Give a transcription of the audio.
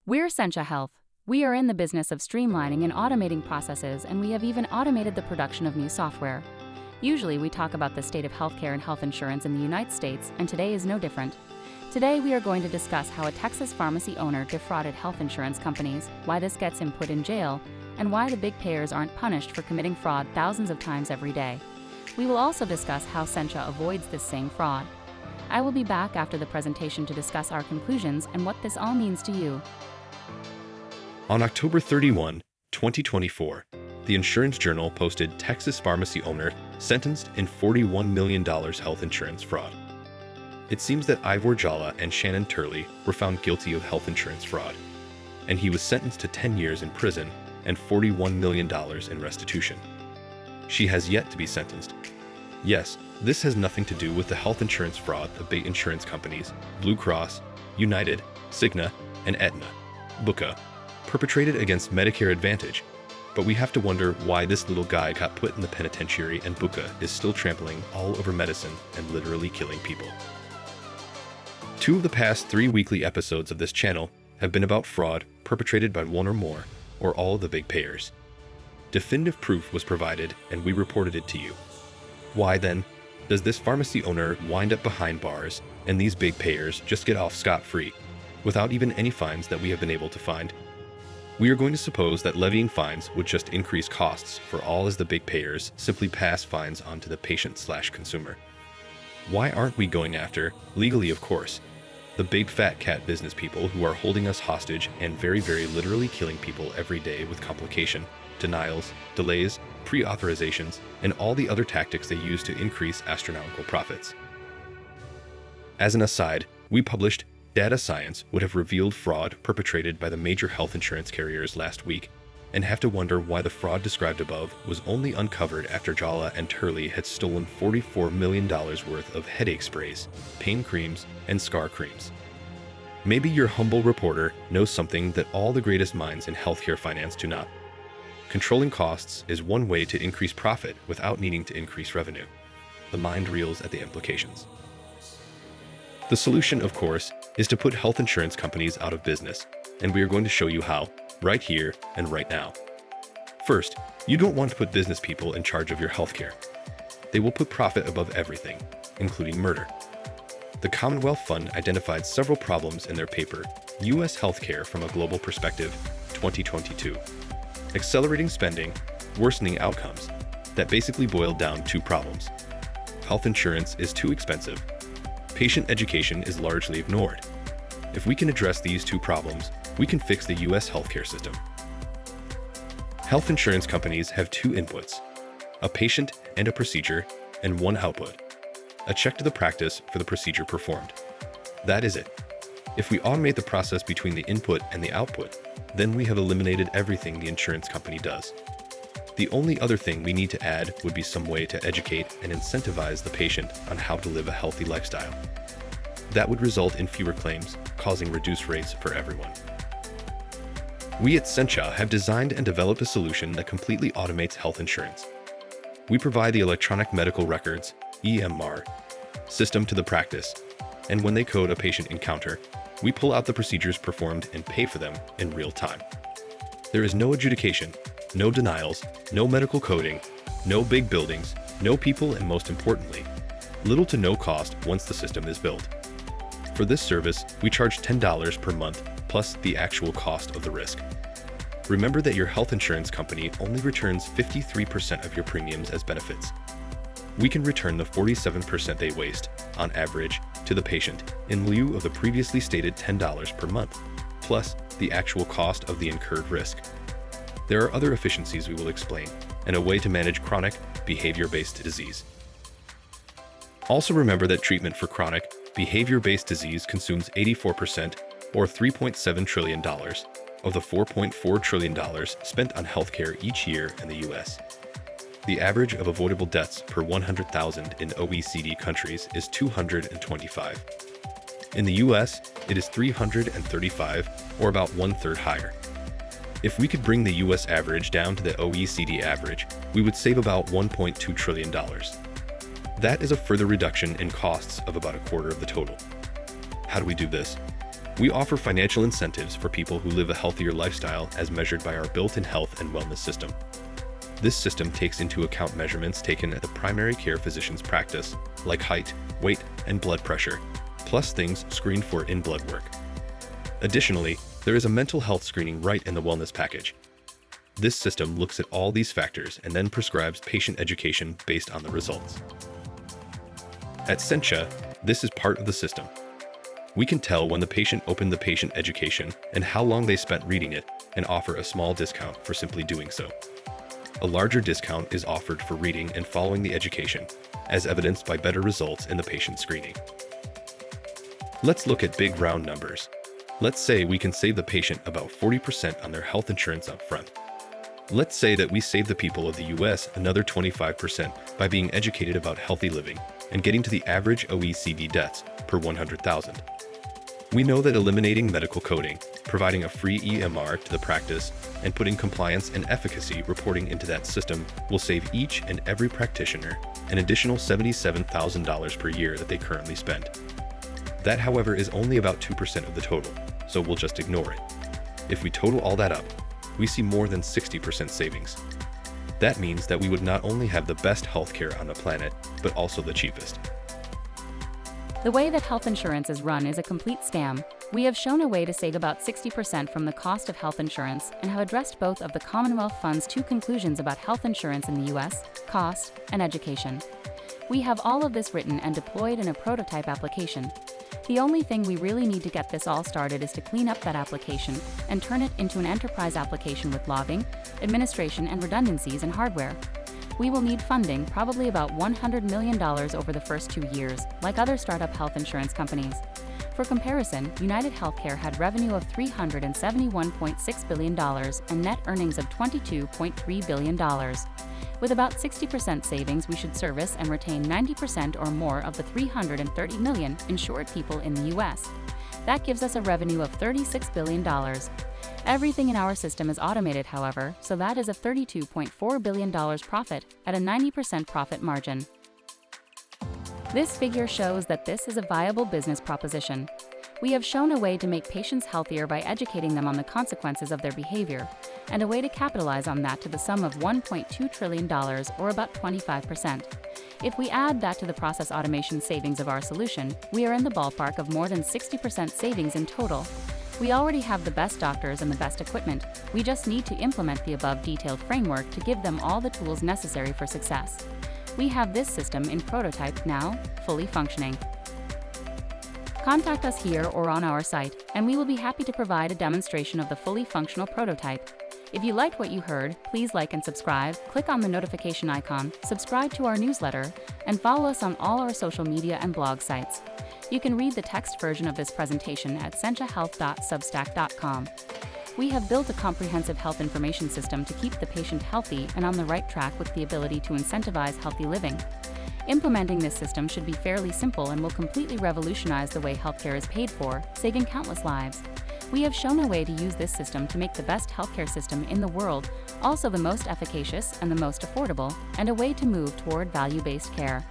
We're Sencha Health. We are in the business of streamlining and automating processes, and we have even automated the production of new software. Usually we talk about the state of healthcare and health insurance in the United States, and today is no different. Today we are going to discuss how a Texas pharmacy owner defrauded health insurance companies, why this gets him put in jail, and why the big payers aren't punished for committing fraud thousands of times every day. We will also discuss how Sencha avoids this same fraud. I will be back after the presentation to discuss our conclusions and what this all means to you. On October 31, 2024, the Insurance Journal posted Texas pharmacy owner sentenced in $41 million health insurance fraud. It seems that Ivor, Jolla, and Shannon Turley were found guilty of health insurance fraud, and he was sentenced to 10 years in prison and $41 million in restitution. She has yet to be sentenced. Yes, this has nothing to do with the health insurance fraud of big insurance companies Blue Cross, United, Cigna, and Aetna, BUCA, perpetrated against Medicare Advantage, but we have to wonder why this little guy got put in the penitentiary and BUCA is still trampling all over medicine and literally killing people. 2 of the past 3 weekly episodes of this channel have been about fraud perpetrated by one or more, or all of the big payers. Definitive proof was provided and we reported it to you. Why then does this pharmacy owner wind up behind bars and these big payers just get off scot-free without even any fines that we have been able to find? We are going to suppose that levying fines would just increase costs for all as the big payers simply pass fines on to the patient/consumer. Why aren't we going after, legally of course, the big fat cat business people who are holding us hostage and very literally killing people every day with complication, denials, delays, pre-authorizations, and all the other tactics they use to increase astronomical profits? As an aside, we published data science would have revealed fraud perpetrated by the major health insurance carriers last week, and have to wonder why the fraud described above was only uncovered after Jolla and Turley had stolen $44 million worth of headache sprays, pain creams, and scar creams. Maybe your humble reporter knows something that all the greatest minds in healthcare finance do not. Controlling costs is one way to increase profit without needing to increase revenue. The mind reels at the implications. The solution, of course, is to put health insurance companies out of business, and we are going to show you how, right here and right now. First, you don't want to put business people in charge of your healthcare. They will put profit above everything, including murder. The Commonwealth Fund identified several problems in their paper, U.S. Healthcare from a Global Perspective, 2022. Accelerating spending, worsening outcomes, that basically boiled down 2 problems. Health insurance is too expensive. Patient education is largely ignored. If we can address these 2 problems, we can fix the U.S. healthcare system. Health insurance companies have 2 inputs, a patient and a procedure, and 1 output, a check to the practice for the procedure performed. That is it. If we automate the process between the input and the output, then we have eliminated everything the insurance company does. The only other thing we need to add would be some way to educate and incentivize the patient on how to live a healthy lifestyle. That would result in fewer claims, causing reduced rates for everyone. We at Sencha have designed and developed a solution that completely automates health insurance. We provide the electronic medical records, EMR, system to the practice, and when they code a patient encounter, we pull out the procedures performed and pay for them in real time. There is no adjudication, no denials, no medical coding, no big buildings, no people, and most importantly, little to no cost once the system is built. For this service, we charge $10 per month plus the actual cost of the risk. Remember that your health insurance company only returns 53% of your premiums as benefits. We can return the 47% they waste, on average, to the patient in lieu of the previously stated $10 per month, plus the actual cost of the incurred risk. There are other efficiencies we will explain, and a way to manage chronic, behavior-based disease. Also remember that treatment for chronic, behavior-based disease consumes 84%, or $3.7 trillion, of the $4.4 trillion spent on healthcare each year in the U.S. The average of avoidable deaths per 100,000 in OECD countries is 225. In the US, it is 335, or about 1/3 higher. If we could bring the US average down to the OECD average, we would save about $1.2 trillion. That is a further reduction in costs of about 1/4 of the total. How do we do this? We offer financial incentives for people who live a healthier lifestyle as measured by our built-in health and wellness system. This system takes into account measurements taken at the primary care physician's practice, like height, weight, and blood pressure, plus things screened for in blood work. Additionally, there is a mental health screening right in the wellness package. This system looks at all these factors and then prescribes patient education based on the results. At Cigna, this is part of the system. We can tell when the patient opened the patient education and how long they spent reading it, and offer a small discount for simply doing so. A larger discount is offered for reading and following the education, as evidenced by better results in the patient screening. Let's look at big round numbers. Let's say we can save the patient about 40% on their health insurance up front. Let's say that we save the people of the US another 25% by being educated about healthy living and getting to the average OECD deaths per 100,000. We know that eliminating medical coding, providing a free EMR to the practice, and putting compliance and efficacy reporting into that system will save each and every practitioner an additional $77,000 per year that they currently spend. That, however, is only about 2% of the total, so we'll just ignore it. If we total all that up, we see more than 60% savings. That means that we would not only have the best healthcare on the planet, but also the cheapest. The way that health insurance is run is a complete scam. We have shown a way to save about 60% from the cost of health insurance and have addressed both of the Commonwealth Fund's two conclusions about health insurance in the US, cost and education. We have all of this written and deployed in a prototype application. The only thing we really need to get this all started is to clean up that application and turn it into an enterprise application with logging, administration, and redundancies and hardware. We will need funding, probably about $100 million over the first 2 years, like other startup health insurance companies. For comparison, United Healthcare had revenue of $371.6 billion and net earnings of $22.3 billion. With about 60% savings, we should service and retain 90% or more of the 330 million insured people in the US. That gives us a revenue of $36 billion. Everything in our system is automated, however, so that is a $32.4 billion profit at a 90% profit margin. This figure shows that this is a viable business proposition. We have shown a way to make patients healthier by educating them on the consequences of their behavior, and a way to capitalize on that to the sum of $1.2 trillion, or about 25%. If we add that to the process automation savings of our solution, we are in the ballpark of more than 60% savings in total. We already have the best doctors and the best equipment. We just need to implement the above detailed framework to give them all the tools necessary for success. We have this system in prototype now, fully functioning. Contact us here or on our site, and we will be happy to provide a demonstration of the fully functional prototype. If you liked what you heard, please like and subscribe, click on the notification icon, subscribe to our newsletter, and follow us on all our social media and blog sites. You can read the text version of this presentation at cignahealth.substack.com. We have built a comprehensive health information system to keep the patient healthy and on the right track with the ability to incentivize healthy living. Implementing this system should be fairly simple and will completely revolutionize the way healthcare is paid for, saving countless lives. We have shown a way to use this system to make the best healthcare system in the world, also the most efficacious and the most affordable, and a way to move toward value-based care.